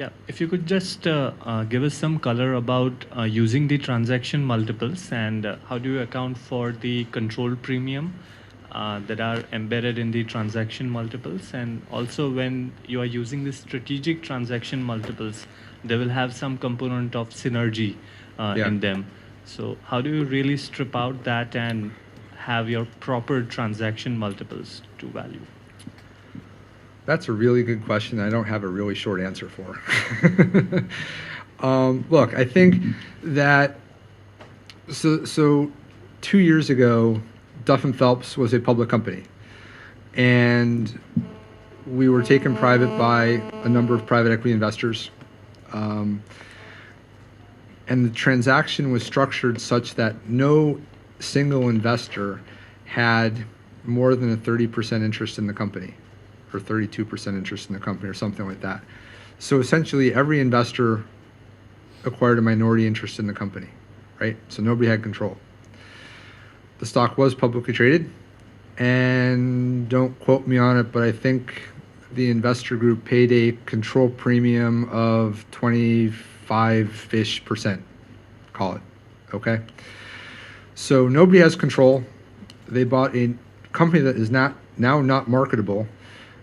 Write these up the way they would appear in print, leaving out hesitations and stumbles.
Yeah, if you could just give us some color about using the transaction multiples and how do you account for the control premium that are embedded in the transaction multiples, and also when you are using the strategic transaction multiples, they will have some component of synergy Yeah. in them. So how do you really strip out that and have your proper transaction multiples to value? That's a really good question I don't have a really short answer for. Look, I think that, so 2 years ago, Duff and Phelps was a public company. And we were taken private by a number of private equity investors. And the transaction was structured such that no single investor had more than a 30% interest in the company, or 32% interest in the company, or something like that. So essentially, every investor acquired a minority interest in the company, right? So nobody had control. The stock was publicly traded, and don't quote me on it, but I think the investor group paid a control premium of 25-ish%, call it, okay? So nobody has control. They bought a company that is now not marketable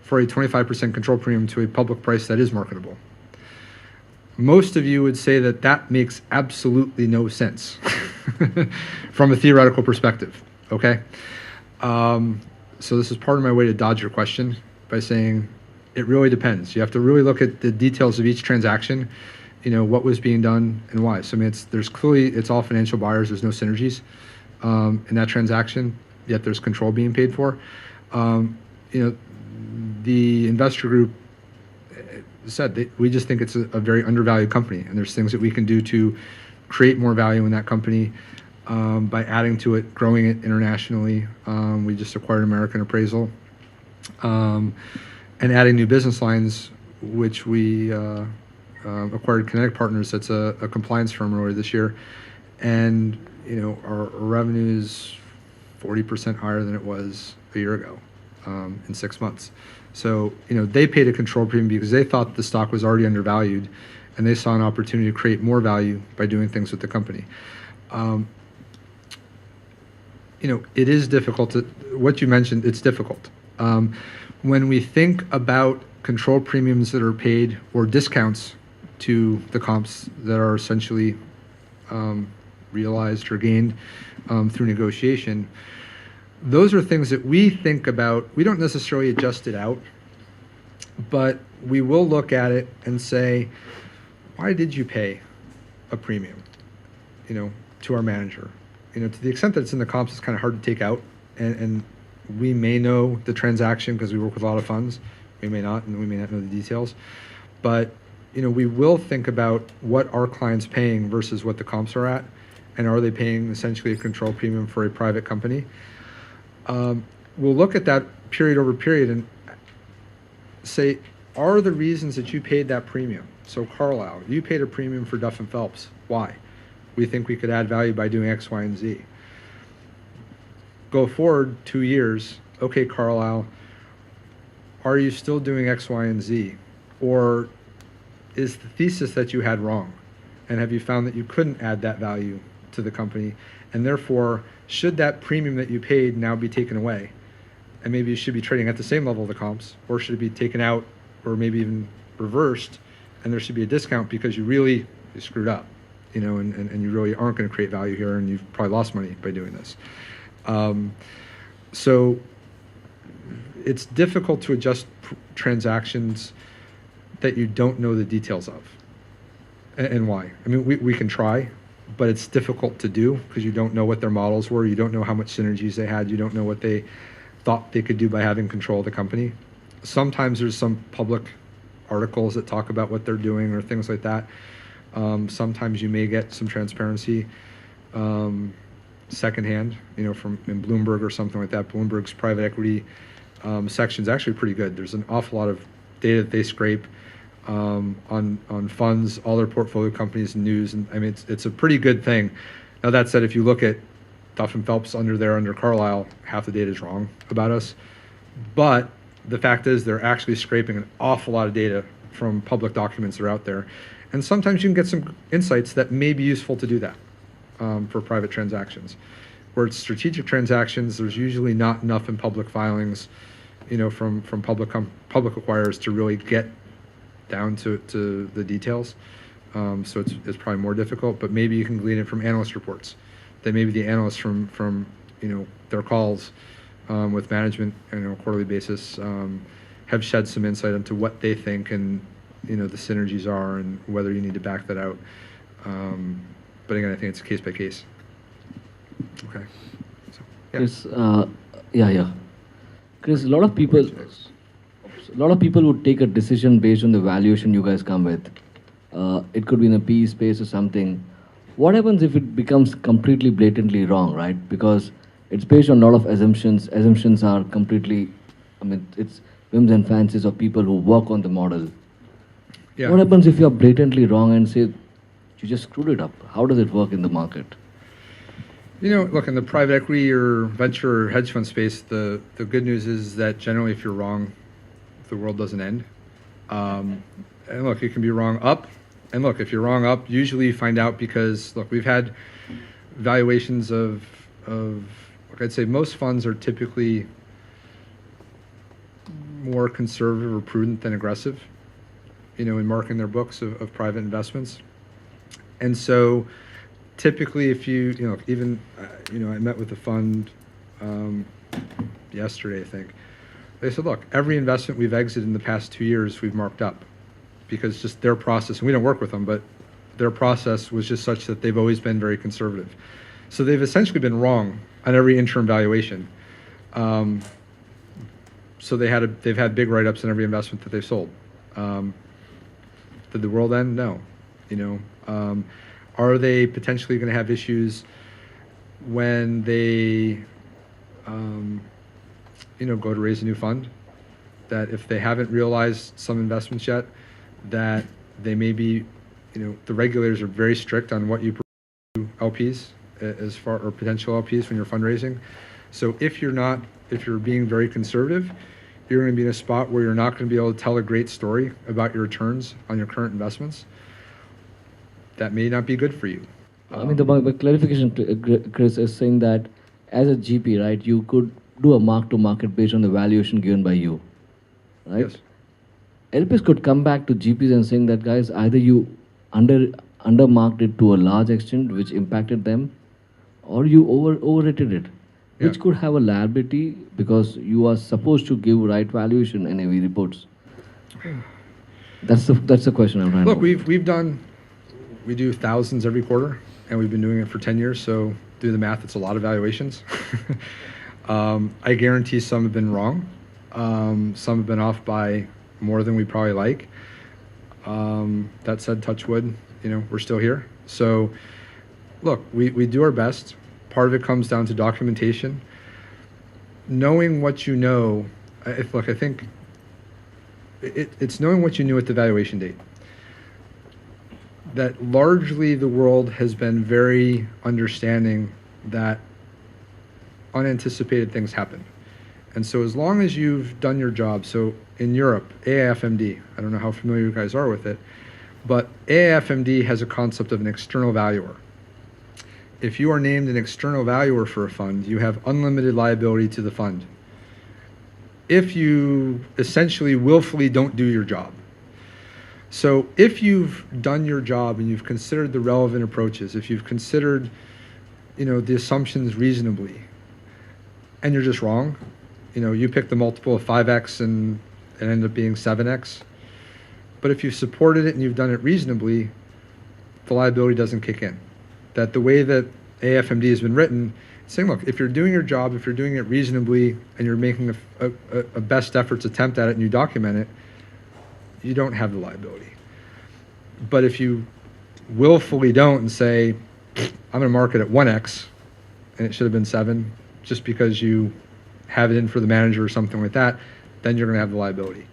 for a 25% control premium to a public price that is marketable. Most of you would say that that makes absolutely no sense from a theoretical perspective, okay? So this is part of my way to dodge your question by saying it really depends. You have to really look at the details of each transaction, what was being done and why. So I mean, it's all financial buyers. There's no synergies in that transaction, yet there's control being paid for. The investor group said that we just think it's a very undervalued company, and there's things that we can do to create more value in that company by adding to it, growing it internationally. We just acquired American Appraisal, and adding new business lines, which we acquired Kinetic Partners. That's a compliance firm earlier this year, and our revenue is 40% higher than it was a year ago in 6 months. So they paid a control premium because they thought the stock was already undervalued, and they saw an opportunity to create more value by doing things with the company. It is difficult what you mentioned, it's difficult. When we think about control premiums that are paid or discounts to the comps that are essentially realized or gained through negotiation, those are things that we think about. We don't necessarily adjust it out, but we will look at it and say, why did you pay a premium, to our manager? To the extent that it's in the comps, it's kind of hard to take out, and we may know the transaction because we work with a lot of funds. We may not, and we may not know the details. But we will think about what our client's paying versus what the comps are at, and are they paying essentially a control premium for a private company? We'll look at that period over period and say, are the reasons that you paid that premium? So Carlisle, you paid a premium for Duff and Phelps. Why? We think we could add value by doing X, Y, and Z. Go forward 2 years. Okay, Carlisle, are you still doing X, Y, and Z? Or is the thesis that you had wrong? And have you found that you couldn't add that value to the company? And therefore, should that premium that you paid now be taken away? And maybe you should be trading at the same level of the comps, or should it be taken out, or maybe even reversed, and there should be a discount because you screwed up, and you really aren't going to create value here, and you've probably lost money by doing this. So it's difficult to adjust transactions that you don't know the details of, and why. I mean, we can try, but it's difficult to do because you don't know what their models were. You don't know how much synergies they had. You don't know what they thought they could do by having control of the company. Sometimes there's some public articles that talk about what they're doing or things like that. Sometimes you may get some transparency secondhand, from in Bloomberg or something like that. Bloomberg's private equity section is actually pretty good. There's an awful lot of data that they scrape on funds, all their portfolio companies and news, and I mean it's a pretty good thing. Now that said, if you look at Duff and Phelps under Carlisle, half the data is wrong about us, but the fact is they're actually scraping an awful lot of data from public documents that are out there. And sometimes you can get some insights that may be useful to do that for private transactions. Where it's strategic transactions, there's usually not enough in public filings, from public acquirers to really get down to the details. So it's probably more difficult, but maybe you can glean it from analyst reports. That maybe the analysts from their calls with management on a quarterly basis have shed some insight into what they think and the synergies are and whether you need to back that out. But again, I think it's case by case. Okay. So, yeah. Chris, yeah. Chris, a lot of people would take a decision based on the valuation you guys come with. It could be in a PE space or something. What happens if it becomes completely blatantly wrong, right? Because it's based on a lot of assumptions. Assumptions are completely, it's whims and fancies of people who work on the model. Yeah. What happens if you're blatantly wrong and say, you just screwed it up? How does it work in the market? Look, in the private equity or venture or hedge fund space, the good news is that generally if you're wrong, the world doesn't end. And look, you can be wrong up. And look, if you're wrong up, usually you find out because, look, we've had valuations of look, I'd say most funds are typically more conservative or prudent than aggressive, in marking their books of private investments. And so typically if even, I met with a fund yesterday, I think. They said, look, every investment we've exited in the past 2 years, we've marked up because just their process, and we don't work with them, but their process was just such that they've always been very conservative. So they've essentially been wrong on every interim valuation. So they've had big write-ups in every investment that they've sold. Did the world end? No. Are they potentially going to have issues when they, go to raise a new fund? That if they haven't realized some investments yet, that they may be, the regulators are very strict on what you provide to LPs or potential LPs when you're fundraising. So if you're being very conservative, you're going to be in a spot where you're not going to be able to tell a great story about your returns on your current investments. That may not be good for you. The clarification, Chris, is saying that as a GP, right, you could do a mark-to-market based on the valuation given by you, right? Yes. LPs could come back to GPs and saying that, guys, either you undermarked it to a large extent, which impacted them, or you overrated it, which Yeah. could have a liability because you are supposed to give right valuation in NAV reports. That's the question I'm trying to. Look, we do thousands every quarter, and we've been doing it for 10 years. So do the math; it's a lot of valuations. I guarantee some have been wrong. Some have been off by more than we probably like. That said, touch wood, we're still here. So look, we do our best. Part of it comes down to documentation. Knowing what you know, I think it's knowing what you knew at the valuation date. That largely the world has been very understanding that unanticipated things happen. And so as long as you've done your job, so in Europe, AIFMD, I don't know how familiar you guys are with it, but AIFMD has a concept of an external valuer. If you are named an external valuer for a fund, you have unlimited liability to the fund. If you essentially willfully don't do your job. So if you've done your job and you've considered the relevant approaches, if you've considered, the assumptions reasonably, and you're just wrong, you pick the multiple of 5x and it ended up being 7x. But if you've supported it and you've done it reasonably, the liability doesn't kick in. That the way that AFMD has been written, saying, look, if you're doing your job, if you're doing it reasonably, and you're making a best efforts attempt at it and you document it, you don't have the liability. But if you willfully don't and say, I'm going to mark it at 1x, and it should have been 7, just because you have it in for the manager or something like that, then you're going to have the liability.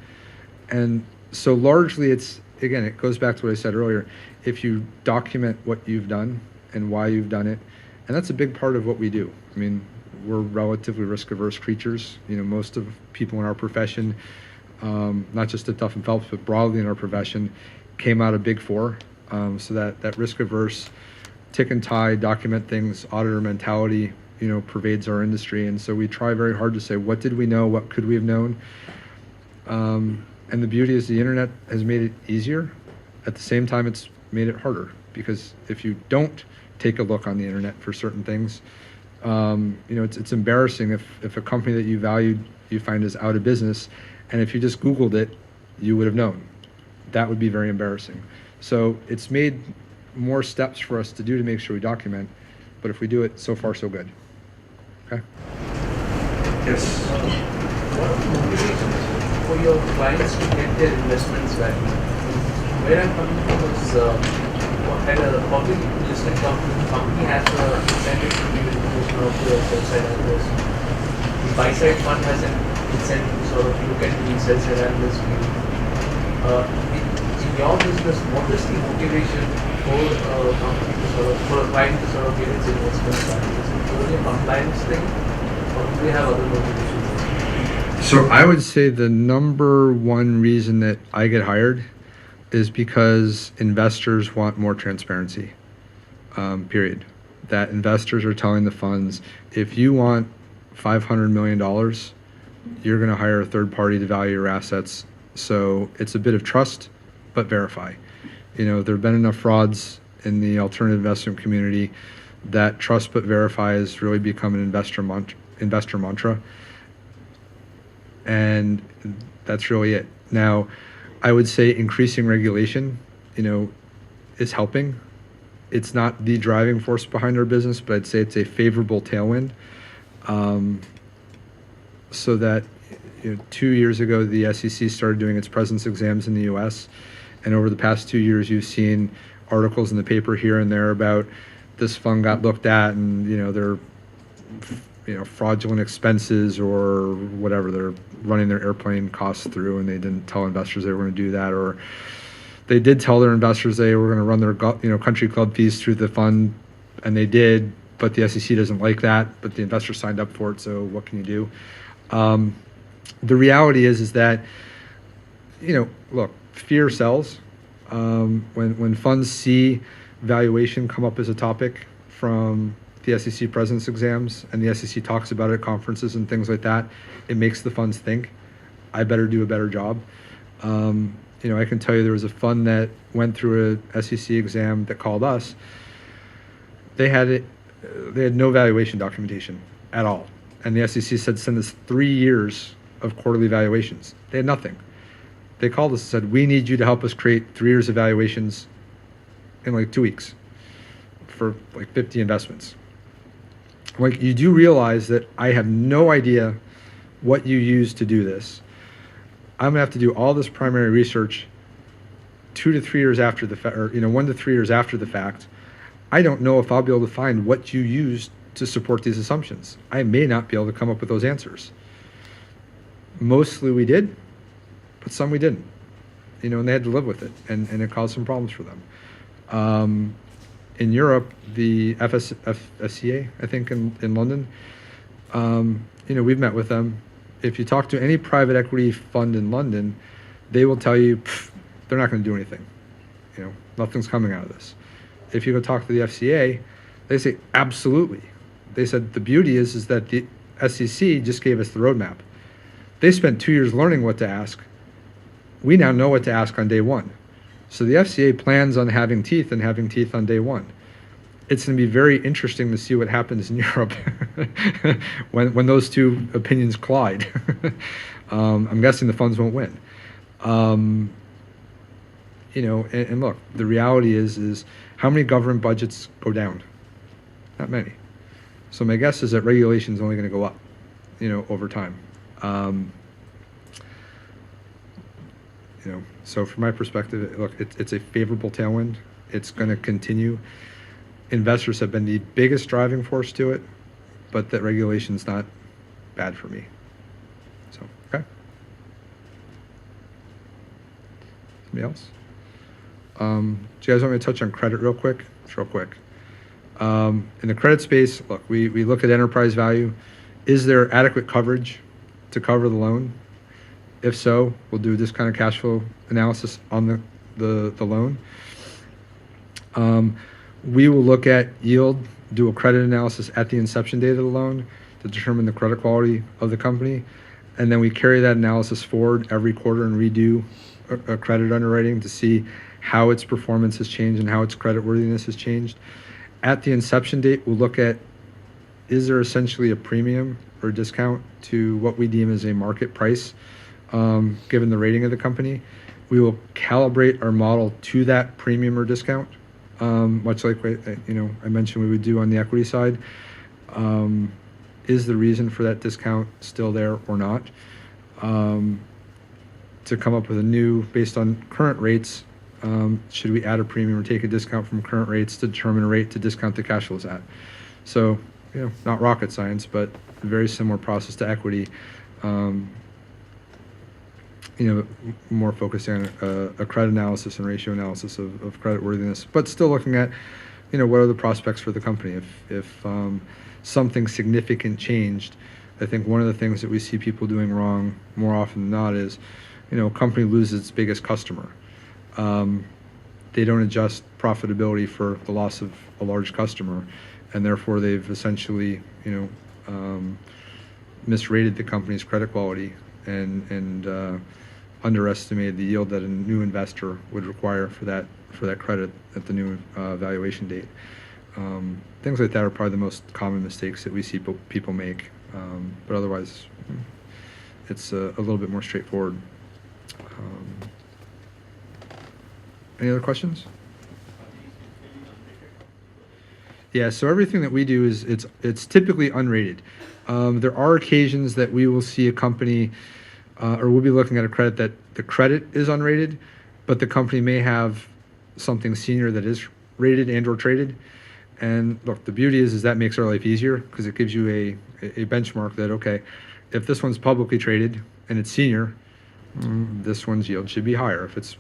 And so largely it goes back to what I said earlier. If you document what you've done and why you've done it, and that's a big part of what we do. We're relatively risk-averse creatures. Most of people in our profession not just at Duff and Phelps, but broadly in our profession, came out of Big Four. So that risk averse, tick and tie, document things, auditor mentality, pervades our industry. And so we try very hard to say, what did we know? What could we have known? And the beauty is the internet has made it easier. At the same time, it's made it harder, because if you don't take a look on the internet for certain things, it's embarrassing if a company that you valued you find is out of business, and if you just Googled it, you would have known. That would be very embarrassing. So it's made more steps for us to do to make sure we document, but if we do it, so far so good. Okay? Yes. What are the motivations for your clients to get their investments back? Where I'm coming from is at a public listed company has an incentive to give information of the sell-side analyst. The buy-side fund has an incentive to sort of look at the sell-side analyst view. In your business, what is the motivation for a company to sort of, for a client to sort of get its investments back? Is it purely a compliance thing, or do they have other motivations? So I would say the number one reason that I get hired is because investors want more transparency, period. That investors are telling the funds, if you want $500 million, you're going to hire a third party to value your assets. So it's a bit of trust, but verify. There have been enough frauds in the alternative investment community that trust but verify has really become an investor mantra. And that's really it. Now, I would say increasing regulation, is helping. It's not the driving force behind our business, but I'd say it's a favorable tailwind. So that 2 years ago, the SEC started doing its presence exams in the U.S., and over the past 2 years, you've seen articles in the paper here and there about this fund got looked at, and they're fraudulent expenses or whatever. They're running their airplane costs through, and they didn't tell investors they were going to do that, or they did tell their investors they were going to run their country club fees through the fund, and they did, but the SEC doesn't like that, but the investors signed up for it, so what can you do? The reality is that, look, fear sells. When funds see valuation come up as a topic from the SEC presence exams, and the SEC talks about it at conferences and things like that, it makes the funds think, I better do a better job. I can tell you there was a fund that went through a SEC exam that called us. They had no valuation documentation at all. And the SEC said, send us 3 years of quarterly valuations. They had nothing. They called us and said, we need you to help us create 3 years of valuations in like 2 weeks for like 50 investments. Like, you do realize that I have no idea what you use to do this. I'm gonna have to do all this primary research 2 to 3 years after the fact, or 1 to 3 years after the fact. I don't know if I'll be able to find what you used to support these assumptions. I may not be able to come up with those answers. Mostly we did, but some we didn't. And they had to live with it, and it caused some problems for them. In Europe, the FSCA, I think in London, we've met with them. If you talk to any private equity fund in London, they will tell you they're not going to do anything. Nothing's coming out of this. If you go talk to the FCA, they say absolutely. They said the beauty is that the SEC just gave us the roadmap. They spent 2 years learning what to ask. We now know what to ask on day one. So the FCA plans on having teeth on day one. It's going to be very interesting to see what happens in Europe when those two opinions collide. I'm guessing the funds won't win. And look, the reality is how many government budgets go down? Not many. So my guess is that regulation is only going to go up, over time. So from my perspective, look, it's a favorable tailwind. It's going to continue. Investors have been the biggest driving force to it, but that regulation's not bad for me. So, okay. Somebody else? Do you guys want me to touch on credit real quick? Just real quick. In the credit space, look, we look at enterprise value. Is there adequate coverage to cover the loan? If so, we'll do a discounted cash flow analysis on the loan. We will look at yield, do a credit analysis at the inception date of the loan to determine the credit quality of the company, and then we carry that analysis forward every quarter and redo a credit underwriting to see how its performance has changed and how its creditworthiness has changed. At the inception date, we'll look at, is there essentially a premium or discount to what we deem as a market price, given the rating of the company. We will calibrate our model to that premium or discount, much like I mentioned we would do on the equity side. Is the reason for that discount still there or not? To come up with a new, based on current rates, should we add a premium or take a discount from current rates to determine a rate to discount the cash flows at? So, not rocket science, but a very similar process to equity. More focusing on a credit analysis and ratio analysis of credit worthiness, but still looking at, what are the prospects for the company? If something significant changed, I think one of the things that we see people doing wrong more often than not is, a company loses its biggest customer. They don't adjust profitability for the loss of a large customer, and therefore they've essentially, misrated the company's credit quality and underestimated the yield that a new investor would require for that credit at the new valuation date. Things like that are probably the most common mistakes that we see people make, but otherwise it's a little bit more straightforward. Any other questions? Yeah, so everything that we do is it's typically unrated. There are occasions that we will see a company, or we'll be looking at a credit that the credit is unrated, but the company may have something senior that is rated and or traded. And look, the beauty is that makes our life easier because it gives you a benchmark that, okay, if this one's publicly traded and it's senior, this one's yield should be higher if it's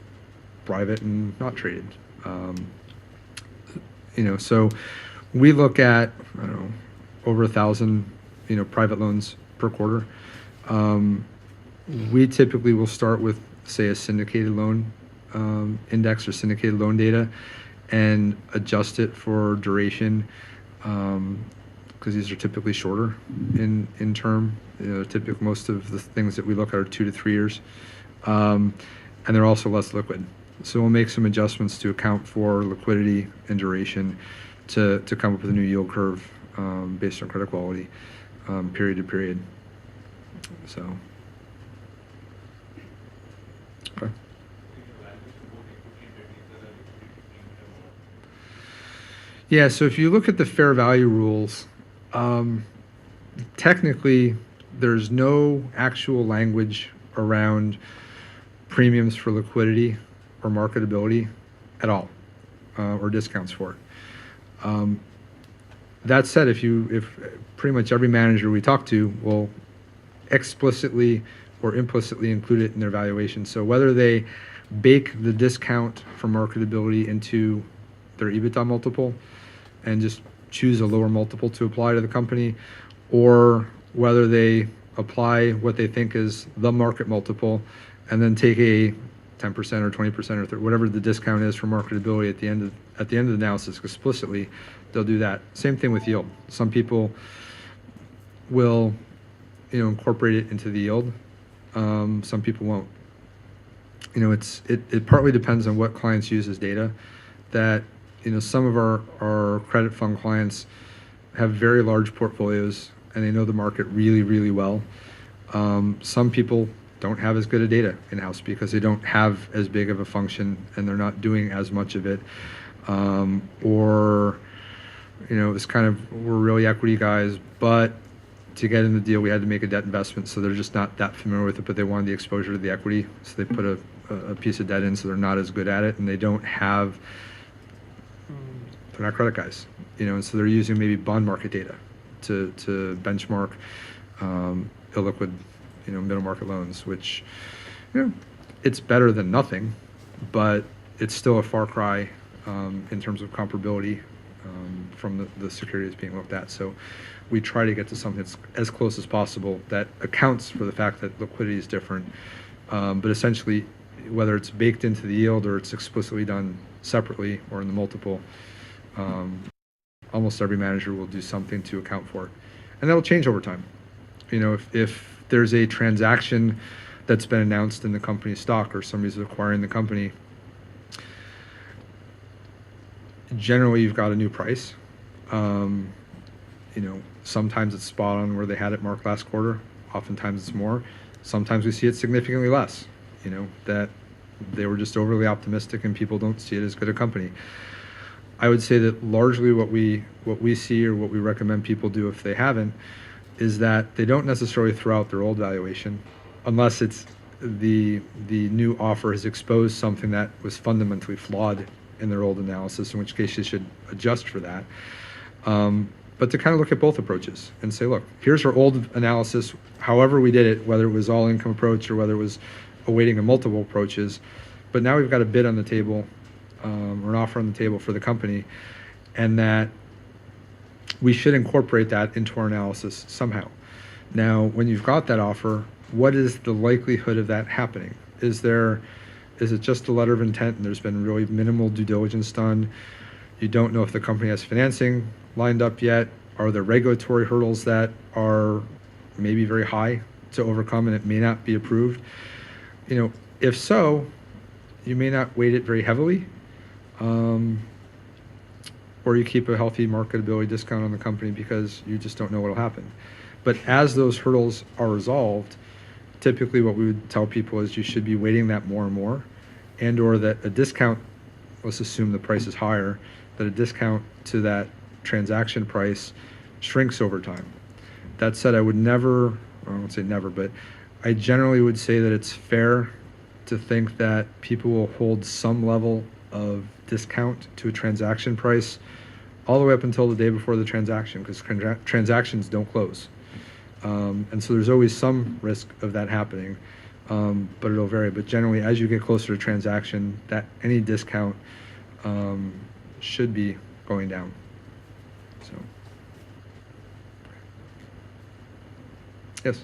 private and not traded. So we look at, over 1,000, private loans per quarter. We typically will start with, say, a syndicated loan index or syndicated loan data and adjust it for duration, because these are typically shorter in term. Typically most of the things that we look at are 2 to 3 years, and they're also less liquid. So we'll make some adjustments to account for liquidity and duration to come up with a new yield curve based on credit quality, period to period. So, okay. Yeah, so if you look at the fair value rules, technically there's no actual language around premiums for liquidity or marketability at all, or discounts for it. That said, if pretty much every manager we talk to will explicitly or implicitly include it in their valuation. So whether they bake the discount for marketability into their EBITDA multiple and just choose a lower multiple to apply to the company, or whether they apply what they think is the market multiple and then take a 10% or 20% or whatever the discount is for marketability at the end of the analysis explicitly, they'll do that. Same thing with yield. Some people will, incorporate it into the yield. Some people won't. It partly depends on what clients use as data. That some of our credit fund clients have very large portfolios and they know the market really, really well. Some people don't have as good a data in-house because they don't have as big of a function and they're not doing as much of it. Or, it's kind of, we're really equity guys, but to get in the deal, we had to make a debt investment. So they're just not that familiar with it, but they wanted the exposure to the equity. So they put a piece of debt in, so they're not as good at it. And they don't have, they're not credit guys, and so they're using maybe bond market data to benchmark illiquid, middle market loans, which, it's better than nothing, but it's still a far cry in terms of comparability from the securities being looked at. So we try to get to something that's as close as possible that accounts for the fact that liquidity is different But essentially, whether it's baked into the yield or it's explicitly done separately or in the multiple, almost every manager will do something to account for it. And that'll change over time. You know, if there's a transaction that's been announced in the company's stock or somebody's acquiring the company, generally you've got a new price. You know, sometimes it's spot on where they had it marked last quarter. Oftentimes it's more. Sometimes we see it significantly less, you know, that they were just overly optimistic and people don't see it as good a company. I would say that largely what we see or what we recommend people do if they haven't is that they don't necessarily throw out their old valuation unless it's the new offer has exposed something that was fundamentally flawed in their old analysis, in which case you should adjust for that. But to kind of look at both approaches and say, look, here's our old analysis, however we did it, whether it was all income approach or whether it was a weighting of multiple approaches, but now we've got a bid on the table or an offer on the table for the company, and that we should incorporate that into our analysis somehow. Now, when you've got that offer, what is the likelihood of that happening? Is it just a letter of intent and there's been really minimal due diligence done? You don't know if the company has financing lined up yet. Are there regulatory hurdles that are maybe very high to overcome and it may not be approved? You know, if so, you may not weight it very heavily, or you keep a healthy marketability discount on the company because you just don't know what will happen. But as those hurdles are resolved, typically what we would tell people is you should be weighting that more and more, and or that a discount, let's assume the price is higher, that a discount to that transaction price shrinks over time. That said, I would never, I won't say never, but I generally would say that it's fair to think that people will hold some level of discount to a transaction price all the way up until the day before the transaction, because transactions don't close. And so there's always some risk of that happening, but it'll vary. But generally, as you get closer to transaction, that any discount should be going down. So, yes.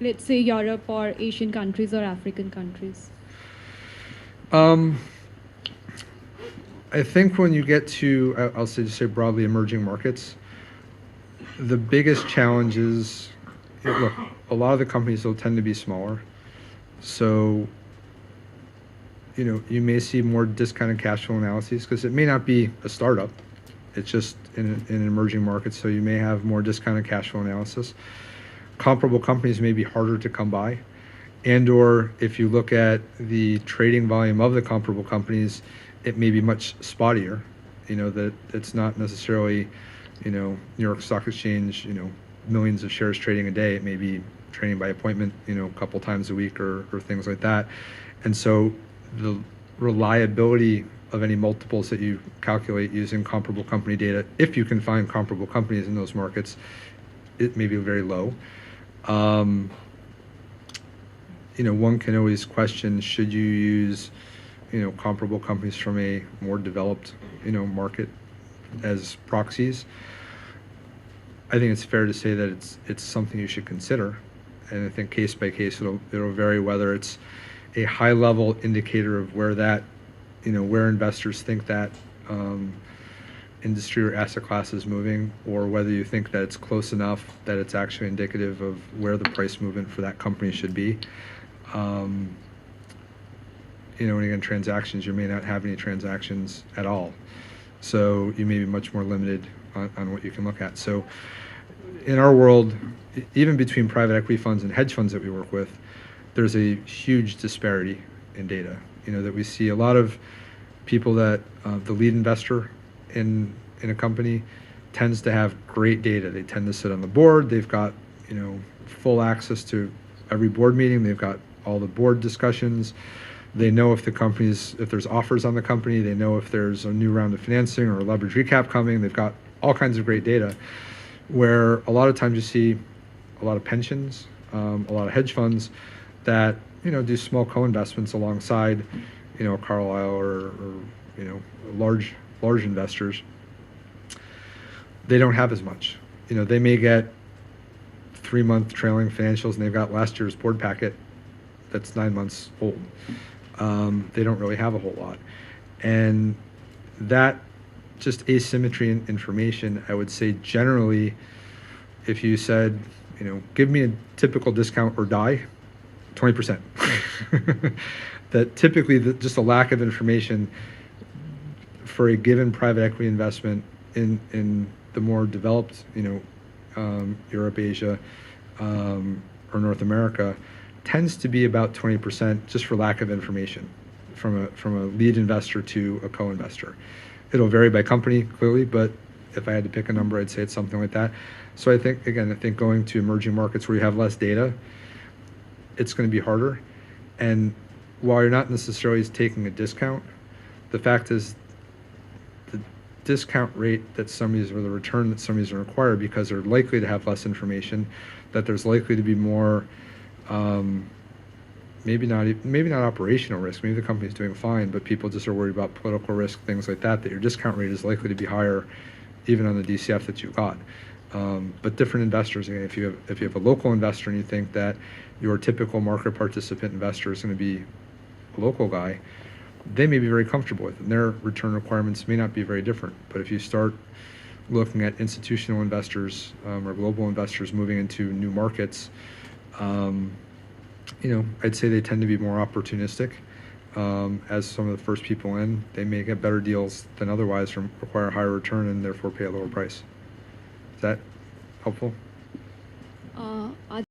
Let's say Europe or Asian countries or African countries? I think when you get to, I'll say, just say broadly emerging markets, the biggest challenge is, look, a lot of the companies will tend to be smaller. So, you know, you may see more discounted cash flow analyses because it may not be a startup. It's just in emerging markets, so you may have more discounted cash flow analysis. Comparable companies may be harder to come by, and or if you look at the trading volume of the comparable companies, it may be much spottier. You know, that it's not necessarily, you know, New York Stock Exchange, you know, millions of shares trading a day. It may be trading by appointment, you know, a couple times a week or things like that. And so the reliability of any multiples that you calculate using comparable company data, if you can find comparable companies in those markets, it may be very low. You know, one can always question, should you use, you know, comparable companies from a more developed, you know, market as proxies? I think it's fair to say that it's something you should consider, and I think case by case it'll vary whether it's a high level indicator of where that, you know, where investors think that industry or asset class is moving, or whether you think that it's close enough that it's actually indicative of where the price movement for that company should be. You know, and again, transactions, you may not have any transactions at all. So you may be much more limited on what you can look at. So in our world, even between private equity funds and hedge funds that we work with, there's a huge disparity in data. You know, that we see a lot of people that the lead investor in a company tends to have great data. They tend to sit on the board. They've got, you know, full access to every board meeting. They've got all the board discussions. They know if there's offers on the company. They know if there's a new round of financing or a leverage recap coming. They've got all kinds of great data, where a lot of times you see a lot of pensions, a lot of hedge funds that, you know, do small co-investments alongside, you know, Carlyle or you know, large investors, they don't have as much. You know, they may get 3-month trailing financials, and they've got last year's board packet that's 9 months old. They don't really have a whole lot. And that just asymmetry in information, I would say generally, if you said, you know, give me a typical discount or die, 20%. That typically just a lack of information for a given private equity investment in the more developed, you know, Europe, Asia, or North America, tends to be about 20% just for lack of information from a lead investor to a co-investor. It'll vary by company, clearly, but if I had to pick a number, I'd say it's something like that. So I think going to emerging markets where you have less data, it's going to be harder. And while you're not necessarily taking a discount, the fact is the discount rate that some of these, or the return that some of these are required, because they're likely to have less information, that there's likely to be more, maybe not operational risk. Maybe the company's doing fine, but people just are worried about political risk, things like that, that your discount rate is likely to be higher even on the DCF that you got. But different investors, again, if you have a local investor and you think that your typical market participant investor is going to be a local guy, they may be very comfortable with it, and their return requirements may not be very different. But if you start looking at institutional investors or global investors moving into new markets, you know, I'd say they tend to be more opportunistic. As some of the first people in, they may get better deals than otherwise from require a higher return and therefore pay a lower price. Is that helpful? Are